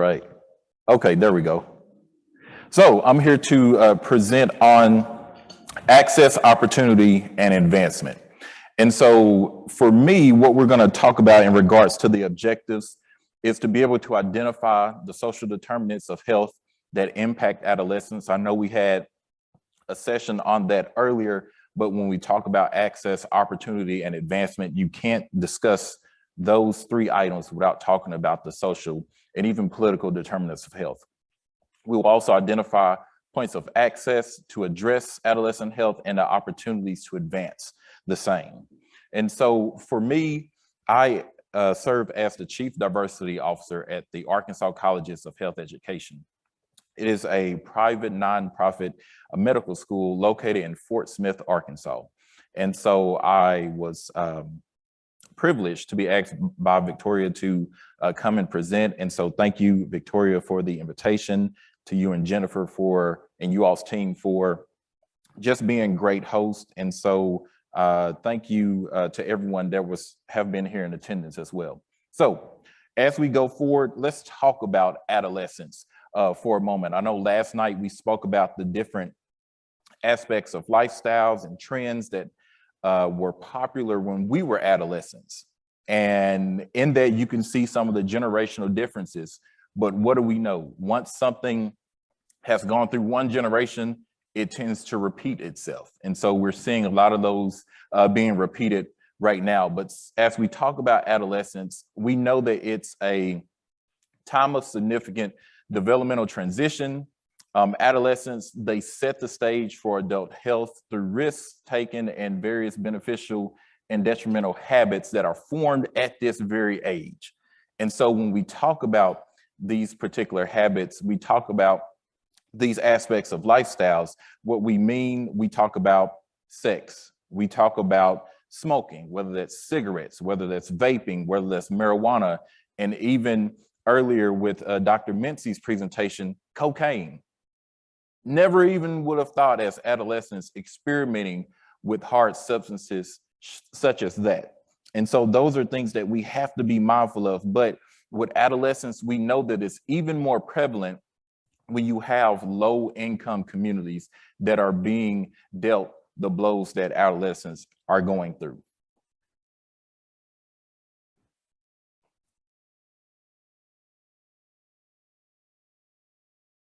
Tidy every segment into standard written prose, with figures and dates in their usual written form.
right. Okay, there we go. So I'm here to present on access, opportunity, and advancement. And so for me, what we're going to talk about in regards to the objectives is to be able to identify the social determinants of health that impact adolescents. I know we had a session on that earlier, but when we talk about access, opportunity, and advancement, you can't discuss those three items without talking about the social and even political determinants of health. We will also identify points of access to address adolescent health and the opportunities to advance the same. And so for me, I serve as the Chief Diversity Officer at the Arkansas Colleges of Health Education. It is a private nonprofit medical school located in Fort Smith, Arkansas. And so I was privileged to be asked by Victoria to come and present. And so thank you, Victoria, for the invitation, to you and Jennifer and you all's team for just being great hosts. And so thank you to everyone that have been here in attendance as well. So as we go forward, let's talk about adolescence for a moment. I know last night we spoke about the different aspects of lifestyles and trends that were popular when we were adolescents. And in that you can see some of the generational differences. But what do we know? Once something has gone through one generation, it tends to repeat itself. And so we're seeing a lot of those being repeated right now. But as we talk about adolescence, we know that it's a time of significant developmental transition. Adolescents, they set the stage for adult health through risks taken and various beneficial and detrimental habits that are formed at this very age. And so when we talk about these particular habits, we talk about these aspects of lifestyles. What we mean, we talk about sex, we talk about smoking, whether that's cigarettes, whether that's vaping, whether that's marijuana, and even earlier with Dr. Mincy's presentation, cocaine. Never even would have thought as adolescents experimenting with hard substances such as that. And so those are things that we have to be mindful of. But with adolescents, we know that it's even more prevalent when you have low income communities that are being dealt the blows that adolescents are going through.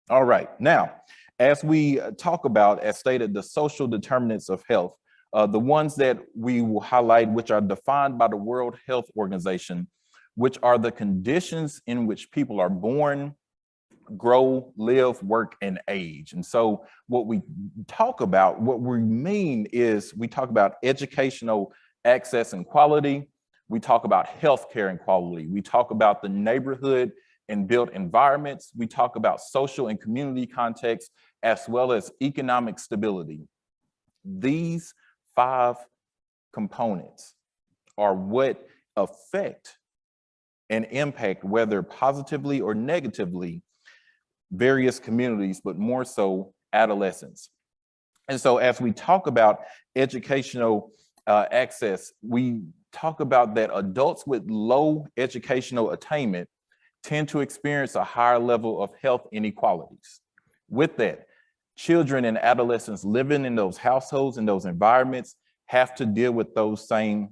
All right, now, as we talk about, as stated, the social determinants of health, the ones that we will highlight, which are defined by the World Health Organization, which are the conditions in which people are born, grow, live, work, and age. And so what we talk about, what we mean is we talk about educational access and quality. We talk about healthcare and quality. We talk about the neighborhood and built environments. We talk about social and community context, as well as economic stability. These 5 components are what affect and impact, whether positively or negatively, various communities, but more so adolescents. And so as we talk about educational access, we talk about that adults with low educational attainment tend to experience a higher level of health inequalities. With that, children and adolescents living in those households and those environments have to deal with those same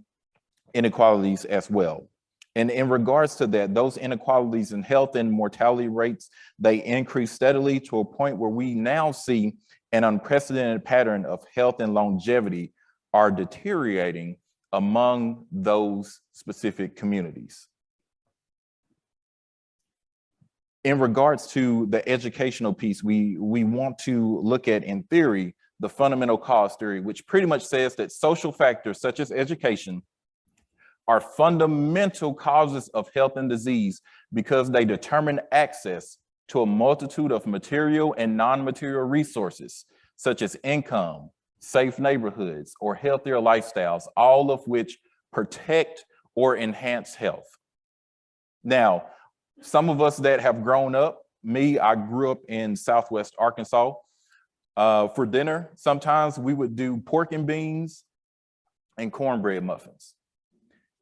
inequalities as well. And in regards to that, those inequalities in health and mortality rates, they increase steadily to a point where we now see an unprecedented pattern of health and longevity are deteriorating among those specific communities. In regards to the educational piece, we want to look at, in theory, the fundamental cause theory, which pretty much says that social factors such as education are fundamental causes of health and disease because they determine access to a multitude of material and non-material resources, such as income, safe neighborhoods, or healthier lifestyles, all of which protect or enhance health. Now, some of us that have grown up, I grew up in Southwest Arkansas. For dinner, sometimes we would do pork and beans and cornbread muffins.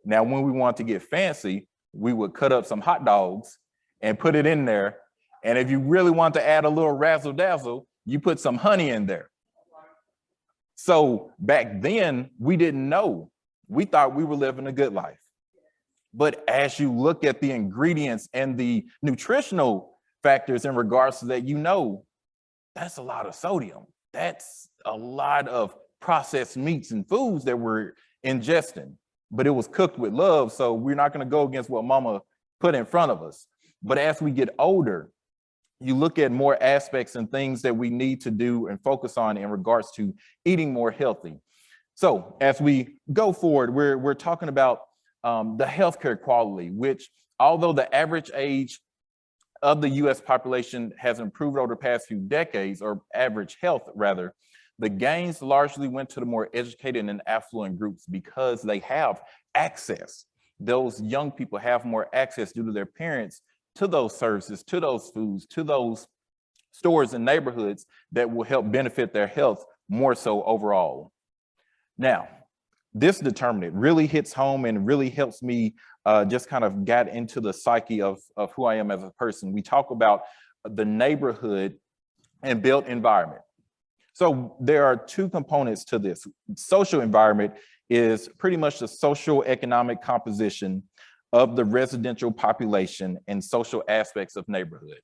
Now, when we wanted to get fancy, we would cut up some hot dogs and put it in there. And if you really want to add a little razzle dazzle, you put some honey in there. So back then, we didn't know. We thought we were living a good life. But as you look at the ingredients and the nutritional factors in regards to that, you know, that's a lot of sodium. That's a lot of processed meats and foods that we're ingesting. But it was cooked with love, so we're not going to go against what mama put in front of us. But as we get older, you look at more aspects and things that we need to do and focus on in regards to eating more healthy. So as we go forward, we're talking about the healthcare quality, which although the average age of the US population has improved over the past few decades, or average health rather, the gains largely went to the more educated and affluent groups because they have access. Those young people have more access due to their parents to those services, to those foods, to those stores and neighborhoods that will help benefit their health more so overall. Now, this determinant really hits home and really helps me just kind of get into the psyche of who I am as a person. We talk about the neighborhood and built environment. So there are two components to this. Social environment is pretty much the social economic composition of the residential population and social aspects of neighborhood.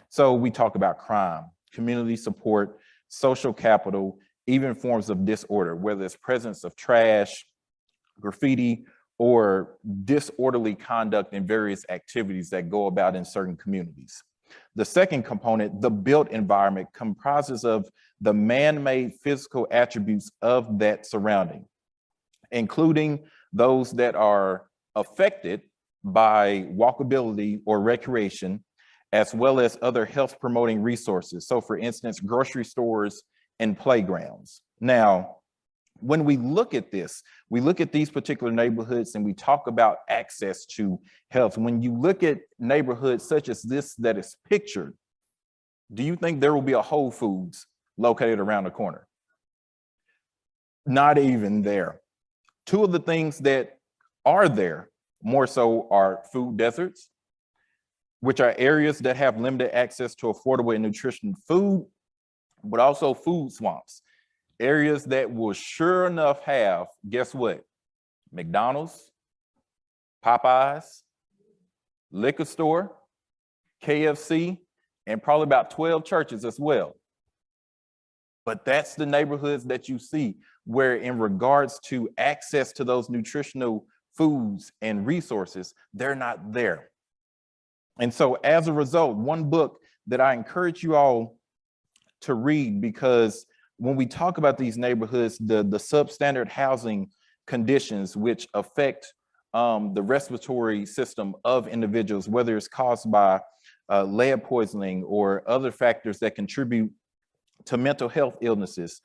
So we talk about crime, community support, social capital, even forms of disorder, whether it's presence of trash, graffiti, or disorderly conduct in various activities that go about in certain communities. The second component, the built environment, comprises of the man-made physical attributes of that surrounding, including those that are affected by walkability or recreation, as well as other health promoting resources. So for instance, grocery stores and playgrounds. Now, when we look at this, we look at these particular neighborhoods and we talk about access to health. When you look at neighborhoods such as this that is pictured, do you think there will be a Whole Foods located around the corner? Not even there. Two of the things that are there more so are food deserts, which are areas that have limited access to affordable and nutritious food, but also food swamps. Areas that will sure enough have, guess what? McDonald's, Popeyes, liquor store, KFC, and probably about 12 churches as well. But that's the neighborhoods that you see where in regards to access to those nutritional foods and resources, they're not there. And so as a result, one book that I encourage you all to read, because when we talk about these neighborhoods, the substandard housing conditions which affect the respiratory system of individuals, whether it's caused by lead poisoning or other factors that contribute to mental health illnesses.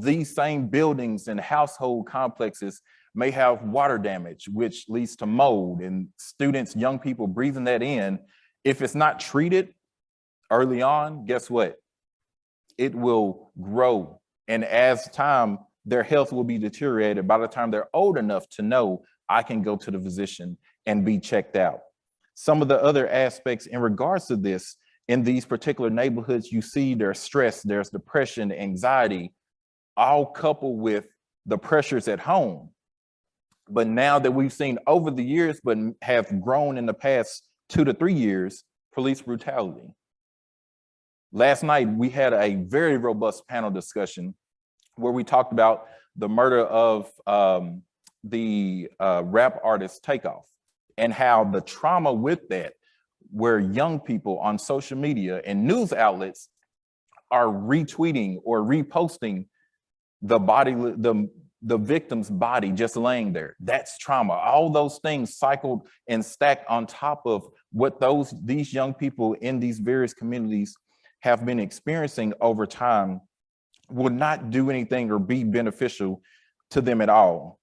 These same buildings and household complexes may have water damage, which leads to mold, and students, young people breathing that in. If it's not treated early on, guess what? It will grow. And as time, their health will be deteriorated by the time they're old enough to know I can go to the physician and be checked out. Some of the other aspects in regards to this, in these particular neighborhoods, you see there's stress, there's depression, anxiety, all coupled with the pressures at home. But now that we've seen over the years, but have grown in the past 2 to 3 years, police brutality. Last night, we had a very robust panel discussion where we talked about the murder of the rap artist Takeoff, and how the trauma with that, where young people on social media and news outlets are retweeting or reposting the body, the victim's body just laying there. That's trauma. All those things cycled and stacked on top of what these young people in these various communities have been experiencing over time will not do anything or be beneficial to them at all.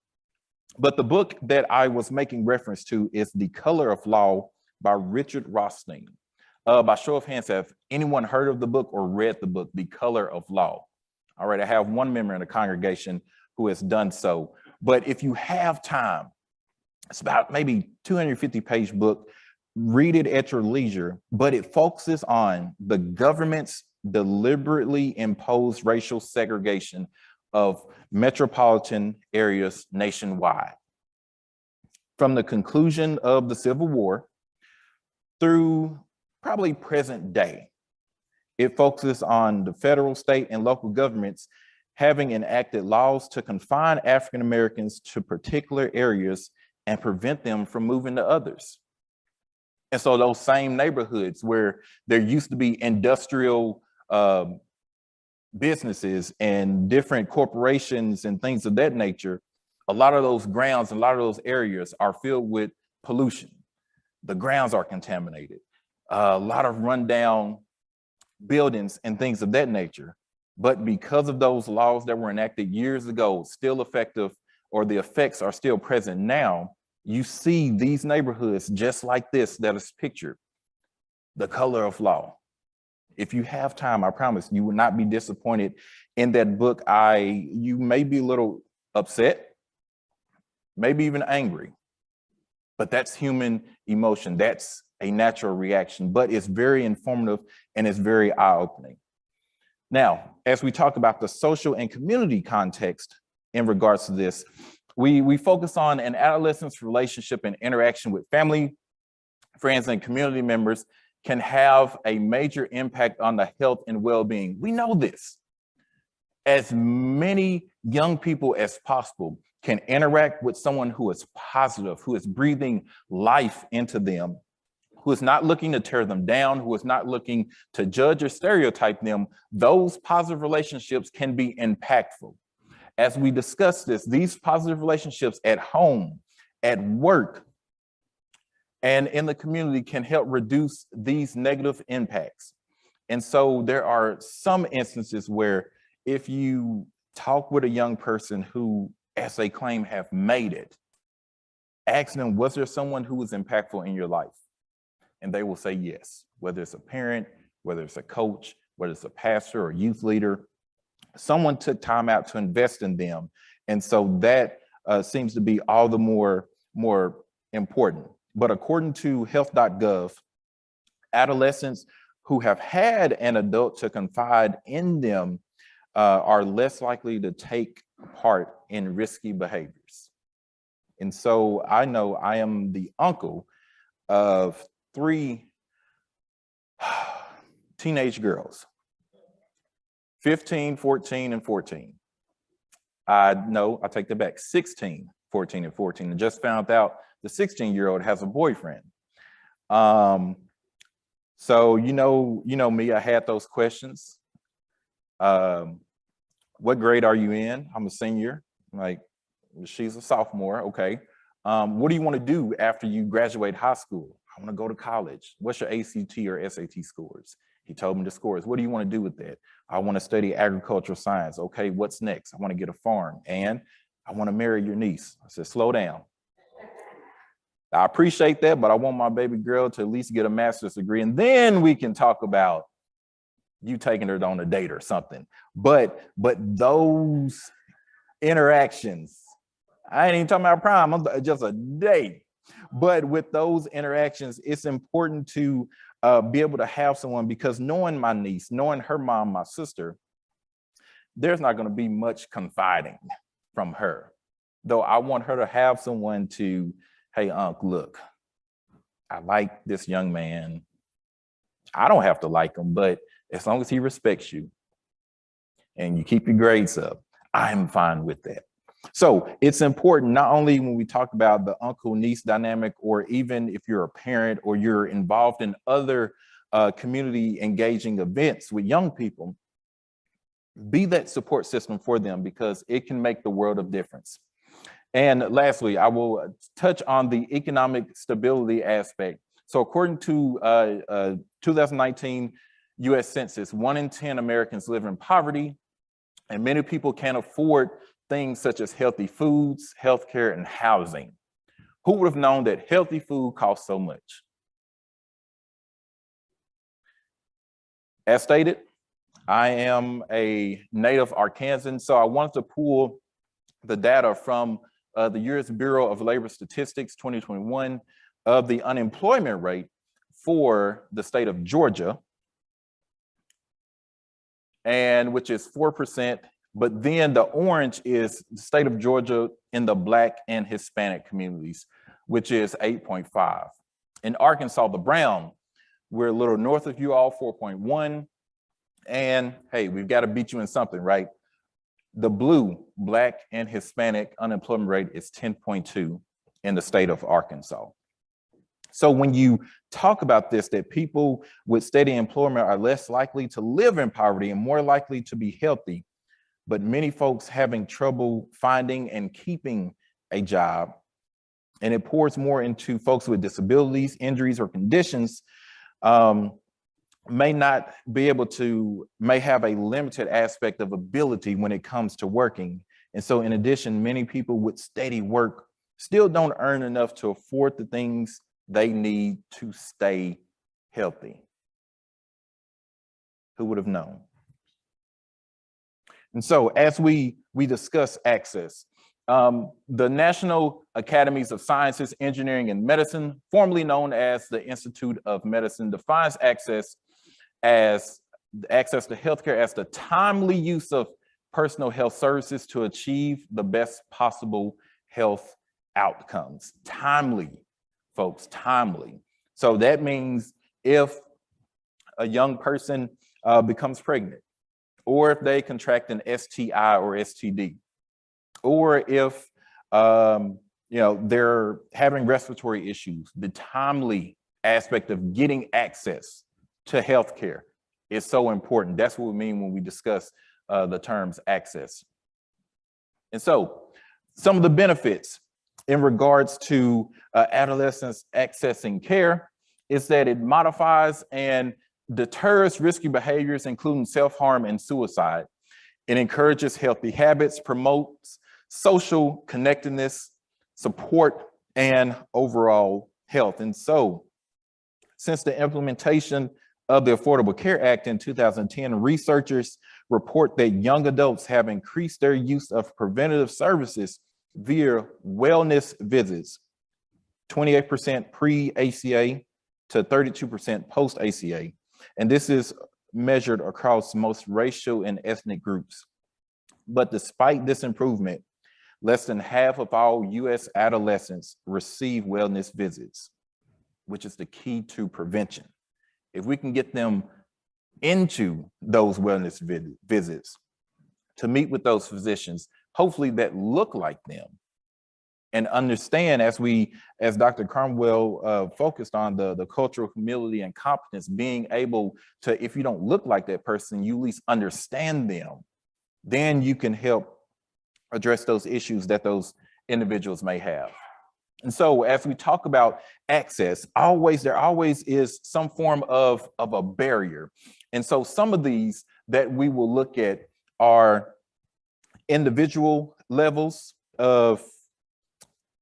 But the book that I was making reference to is The Color of Law by Richard Rothstein. By show of hands, have anyone heard of the book or read the book, The Color of Law? All right, I have one member in the congregation who has done so. But if you have time, it's about maybe 250-page book, read it at your leisure, but it focuses on the government's deliberately imposed racial segregation of metropolitan areas nationwide. From the conclusion of the Civil War through probably present day, it focuses on the federal, state, and local governments having enacted laws to confine African Americans to particular areas and prevent them from moving to others. And so those same neighborhoods where there used to be industrial businesses and different corporations and things of that nature, a lot of those grounds and a lot of those areas are filled with pollution. The grounds are contaminated. A lot of rundown buildings and things of that nature. But because of those laws that were enacted years ago, still effective, or the effects are still present now, you see these neighborhoods just like this that is pictured. The Color of Law. If you have time, I promise you will not be disappointed in that book. You may be a little upset, maybe even angry, but that's human emotion. That's a natural reaction, but it's very informative and it's very eye-opening. Now, as we talk about the social and community context in regards to this, we focus on an adolescent's relationship and interaction with family, friends, and community members can have a major impact on the health and well-being. We know this. As many young people as possible can interact with someone who is positive, who is breathing life into them, who is not looking to tear them down, who is not looking to judge or stereotype them, those positive relationships can be impactful. As we discuss this, these positive relationships at home, at work, and in the community can help reduce these negative impacts. And so there are some instances where if you talk with a young person who, as they claim, have made it, ask them, was there someone who was impactful in your life? And they will say yes, whether it's a parent, whether it's a coach, whether it's a pastor or youth leader, someone took time out to invest in them. And so that seems to be all the more important. But according to health.gov, adolescents who have had an adult to confide in them are less likely to take part in risky behaviors. And so I know I am the uncle of 3 teenage girls, 15, 14, and 14. I take that back, 16, 14, and 14. And just found out the 16-year-old has a boyfriend. So you know me, I had those questions. What grade are you in? I'm a senior. Like, she's a sophomore. Okay. What do you want to do after you graduate high school? I want to go to college. What's your ACT or SAT scores? He told me the scores. What do you want to do with that? I want to study agricultural science. Okay, what's next? I want to get a farm and I want to marry your niece. I said, slow down. I appreciate that, but I want my baby girl to at least get a master's degree, and then we can talk about you taking her on a date or something. But those interactions, I ain't even talking about prom, just a date. But with those interactions, it's important to be able to have someone, because knowing my niece, knowing her mom, my sister, there's not going to be much confiding from her. Though I want her to have someone to, hey, Unc, look, I like this young man. I don't have to like him, but as long as he respects you and you keep your grades up, I'm fine with that. So it's important, not only when we talk about the uncle-niece dynamic, or even if you're a parent or you're involved in other community engaging events with young people, be that support system for them, because it can make the world of difference. And lastly, I will touch on the economic stability aspect. So according to 2019 US Census, 1 in 10 Americans live in poverty, and many people can't afford things such as healthy foods, healthcare, and housing. Who would have known that healthy food costs so much? As stated, I am a native Arkansan, so I wanted to pull the data from the U.S. Bureau of Labor Statistics 2021 of the unemployment rate for the state of Georgia, and which is 4%. But then the orange is the state of Georgia in the Black and Hispanic communities, which is 8.5. In Arkansas, the brown, we're a little north of you all, 4.1. And hey, we've got to beat you in something, right? The blue, Black and Hispanic unemployment rate is 10.2 in the state of Arkansas. So when you talk about this, that people with steady employment are less likely to live in poverty and more likely to be healthy, but many folks having trouble finding and keeping a job, and it pours more into folks with disabilities, injuries, or conditions, may not be able to, may have a limited aspect of ability when it comes to working. And so in addition, many people with steady work still don't earn enough to afford the things they need to stay healthy. Who would have known? And so as we discuss access, the National Academies of Sciences, Engineering, and Medicine, formerly known as the Institute of Medicine, defines access as access to healthcare as the timely use of personal health services to achieve the best possible health outcomes. Timely, folks, timely. So that means if a young person becomes pregnant, or if they contract an STI or STD, or if they're having respiratory issues, the timely aspect of getting access to healthcare is so important. That's what we mean when we discuss the terms access. And so some of the benefits in regards to adolescents accessing care is that it modifies and deters risky behaviors, including self-harm and suicide. It encourages healthy habits, promotes social connectedness, support, and overall health. And so, since the implementation of the Affordable Care Act in 2010, researchers report that young adults have increased their use of preventative services via wellness visits, 28% pre-ACA to 32% post-ACA. And this is measured across most racial and ethnic groups. But despite this improvement, less than half of all US adolescents receive wellness visits, which is the key to prevention. If we can get them into those wellness visits to meet with those physicians, hopefully that look like them, and understand, as Dr. Cromwell focused on the cultural humility and competence, being able to, if you don't look like that person, you at least understand them, then you can help address those issues that those individuals may have. And so as we talk about access, there always is some form of a barrier. And so some of these that we will look at are individual levels of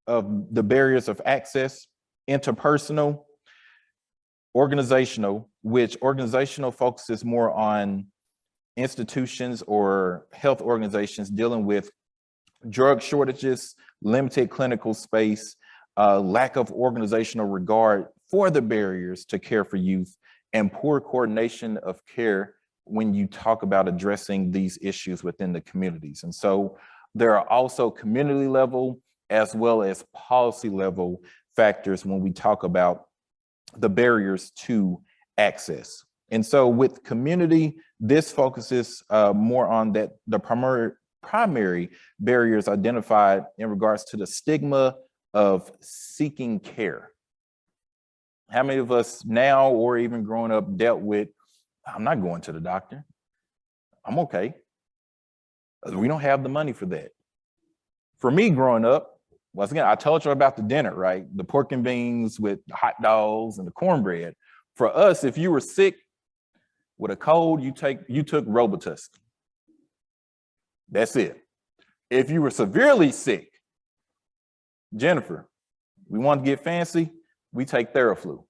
the barriers of access, interpersonal, organizational, which organizational focuses more on institutions or health organizations dealing with drug shortages, limited clinical space, lack of organizational regard for the barriers to care for youth, and poor coordination of care when you talk about addressing these issues within the communities. And so there are also community level as well as policy level factors when we talk about the barriers to access. And so with community, this focuses more on the primary barriers identified in regards to the stigma of seeking care. How many of us now, or even growing up, dealt with, I'm not going to the doctor, I'm okay. We don't have the money for that. For me growing up, once again, I told you about the dinner, right? The pork and beans with the hot dogs and the cornbread. For us, if you were sick with a cold, you took Robitussin. That's it. If you were severely sick, Jennifer, we want to get fancy, we take Theraflu.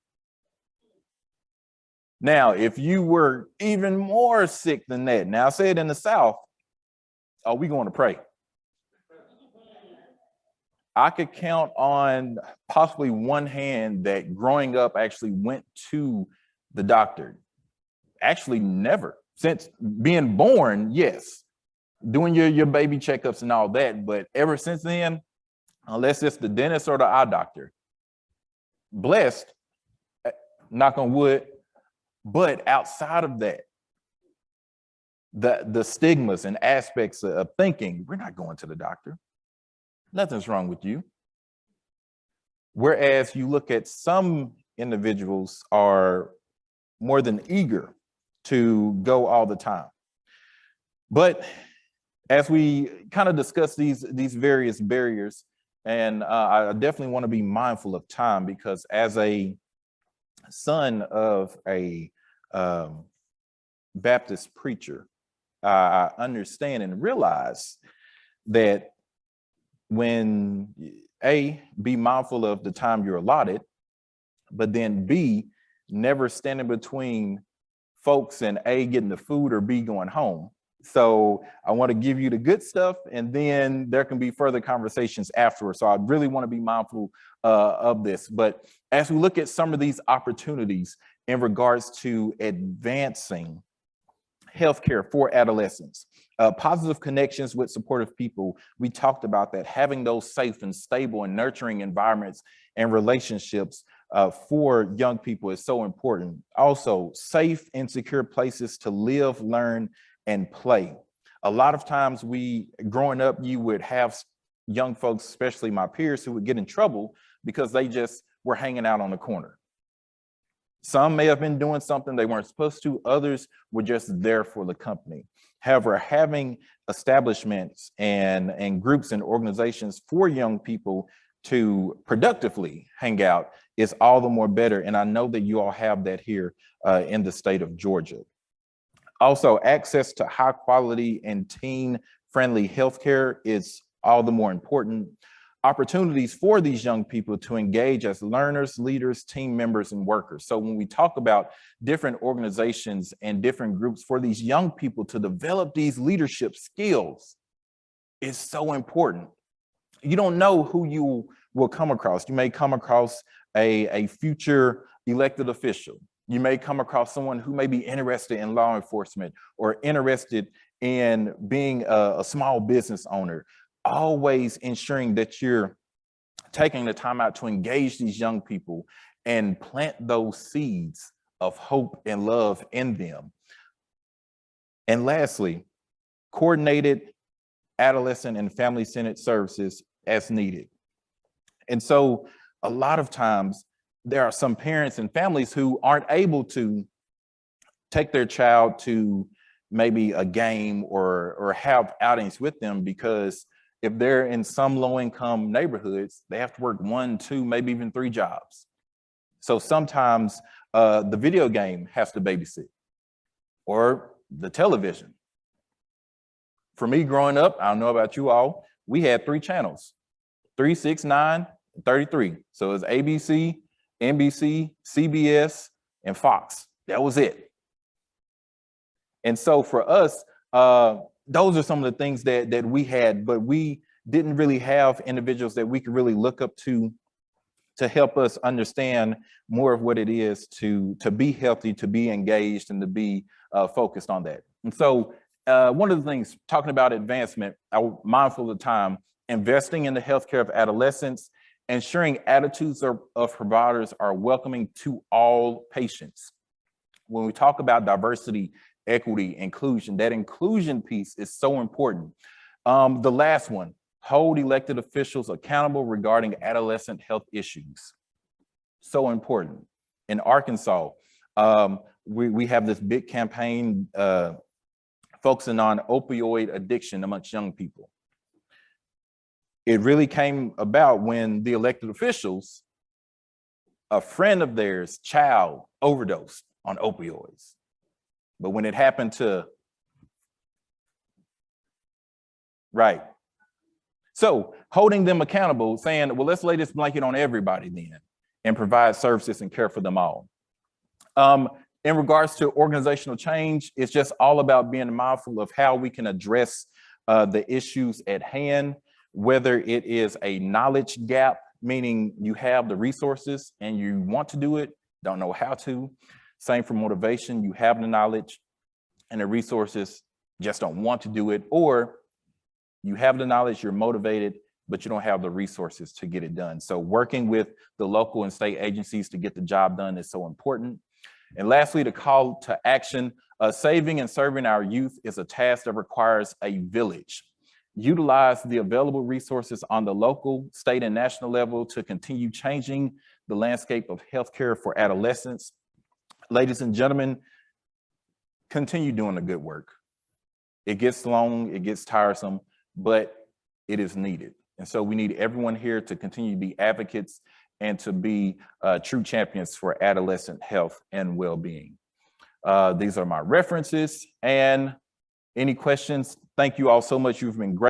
Now, if you were even more sick than that, now say it in the South, are we going to pray? I could count on possibly one hand that growing up actually went to the doctor. Actually, never. Since being born, yes, doing your baby checkups and all that, but ever since then, unless it's the dentist or the eye doctor, blessed, knock on wood, but outside of that, the stigmas and aspects of thinking, we're not going to the doctor. Nothing's wrong with you. Whereas you look at some individuals are more than eager to go all the time. But as we kind of discuss these various barriers, and I definitely want to be mindful of time, because as a son of a Baptist preacher, I understand and realize that when be mindful of the time you're allotted, but then B, never standing between folks and A, getting the food, or B, going home. So I want to give you the good stuff, and then there can be further conversations afterwards. So I really want to be mindful of this. But as we look at some of these opportunities in regards to advancing healthcare for adolescents, positive connections with supportive people, we talked about that, having those safe and stable and nurturing environments and relationships for young people is so important. Also, safe and secure places to live, learn, and play. A lot of times growing up, you would have young folks, especially my peers, who would get in trouble because they just were hanging out on the corner. Some may have been doing something they weren't supposed to. Others were just there for the company. However, having establishments and groups and organizations for young people to productively hang out is all the more better. And I know that you all have that here in the state of Georgia. Also, access to high quality and teen-friendly healthcare is all the more important. Opportunities for these young people to engage as learners, leaders, team members, and workers. So when we talk about different organizations and different groups for these young people to develop these leadership skills is so important. You don't know who you will come across. You may come across a future elected official. You may come across someone who may be interested in law enforcement or interested in being a small business owner. Always ensuring that you're taking the time out to engage these young people and plant those seeds of hope and love in them. And lastly, coordinated adolescent and family-centered services as needed. And so a lot of times there are some parents and families who aren't able to take their child to maybe a game or have outings with them, because if they're in some low-income neighborhoods, they have to work 1, 2, maybe even 3 jobs. So sometimes the video game has to babysit, or the television. For me growing up, I don't know about you all, we had 3 channels, 3, 6, 9, 33. So it's ABC, NBC, CBS, and Fox. That was it. And so for us, those are some of the things that we had, but we didn't really have individuals that we could really look up to help us understand more of what it is to be healthy, to be engaged, and to be focused on that. And so one of the things, talking about advancement, I'm mindful of the time, investing in the healthcare of adolescents, ensuring attitudes of providers are welcoming to all patients. When we talk about diversity, equity, inclusion, that inclusion piece is so important. The last one, hold elected officials accountable regarding adolescent health issues. So important. In Arkansas, we have this big campaign focusing on opioid addiction amongst young people. It really came about when the elected officials, a friend of theirs' child overdosed on opioids. But when it happened to, right. So holding them accountable, saying, well, let's lay this blanket on everybody then and provide services and care for them all. In regards to organizational change, it's just all about being mindful of how we can address the issues at hand. whether it is a knowledge gap, meaning you have the resources and you want to do it, don't know how to. Same for motivation, you have the knowledge and the resources, just don't want to do it, or you have the knowledge, you're motivated, but you don't have the resources to get it done. So working with the local and state agencies to get the job done is so important. And lastly, the call to action, saving and serving our youth is a task that requires a village. Utilize the available resources on the local, state, and national level to continue changing the landscape of healthcare for adolescents. Ladies and gentlemen, continue doing the good work. It gets long, it gets tiresome, but it is needed. And so we need everyone here to continue to be advocates and to be true champions for adolescent health and well-being. These are my references, and any questions? Thank you all so much. You've been great.